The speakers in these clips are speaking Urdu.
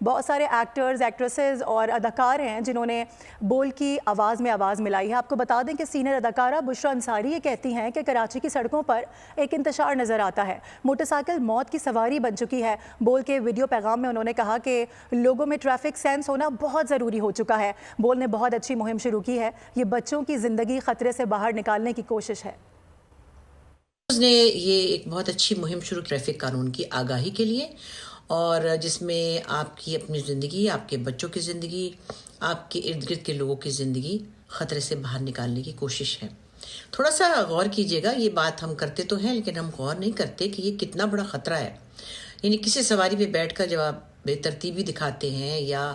بہت سارے ایکٹرز ایکٹریسز اور اداکار ہیں جنہوں نے بول کی آواز میں آواز ملائی ہے. آپ کو بتا دیں کہ سینئر اداکارہ بشریٰ انصاری یہ کہتی ہیں کہ کراچی کی سڑکوں پر ایک انتشار نظر آتا ہے. موٹر سائیکل موت کی سواری بن چکی ہے. بول کے ویڈیو پیغام میں انہوں نے کہا کہ لوگوں میں ٹریفک سینس ہونا بہت ضروری ہو چکا ہے. بول نے بہت اچھی مہم شروع کی ہے. یہ بچوں کی زندگی خطرے سے باہر نکالنے کی کوشش ہے. نے یہ ایک بہت اچھی مہم شروع ٹریفک قانون کی آگاہی کے لیے، اور جس میں آپ کی اپنی زندگی، آپ کے بچوں کی زندگی، آپ کے ارد گرد کے لوگوں کی زندگی خطرے سے باہر نکالنے کی کوشش ہے. تھوڑا سا غور کیجئے گا. یہ بات ہم کرتے تو ہیں لیکن ہم غور نہیں کرتے کہ یہ کتنا بڑا خطرہ ہے. یعنی کسی سواری پہ بیٹھ کر جب آپ بے ترتیبی دکھاتے ہیں یا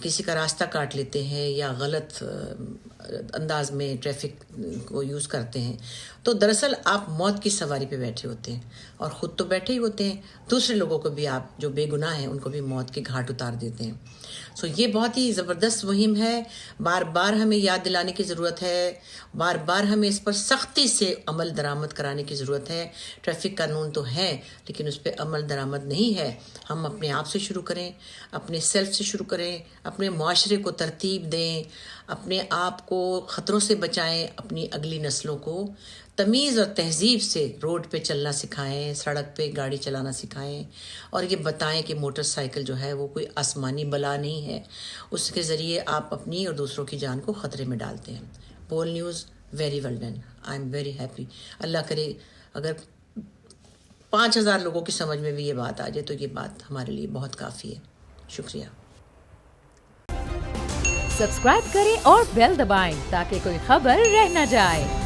کسی کا راستہ کاٹ لیتے ہیں یا غلط انداز میں ٹریفک کو یوز کرتے ہیں، تو دراصل آپ موت کی سواری پہ بیٹھے ہوتے ہیں، اور خود تو بیٹھے ہی ہوتے ہیں، دوسرے لوگوں کو بھی آپ جو بے گناہ ہیں ان کو بھی موت کے گھاٹ اتار دیتے ہیں. یہ بہت ہی زبردست مہم ہے. بار بار ہمیں یاد دلانے کی ضرورت ہے، بار بار ہمیں اس پر سختی سے عمل درآمد کرانے کی ضرورت ہے. ٹریفک قانون تو ہے لیکن اس پہ عمل درآمد نہیں ہے. ہم اپنے آپ سے شروع کریں، اپنے سیلف سے شروع کریں، اپنے معاشرے کو ترتیب دیں، اپنے آپ کو خطروں سے بچائیں، اپنی اگلی نسلوں کو تمیز اور تہذیب سے روڈ پہ چلنا سکھائیں، سڑک پہ گاڑی چلانا سکھائیں، اور یہ بتائیں کہ موٹر سائیکل جو ہے وہ کوئی آسمانی بلا نہیں ہے. اس کے ذریعے آپ اپنی اور دوسروں کی جان کو خطرے میں ڈالتے ہیں. Bol news very well done. I am very happy. اللہ کرے اگر 5000 لوگوں کی سمجھ میں بھی یہ بات آ جائے تو یہ بات ہمارے لیے بہت کافی ہے. شکریہ. سبسکرائب کریں اور بیل دبائیں تاکہ کوئی خبر رہ نہ جائے.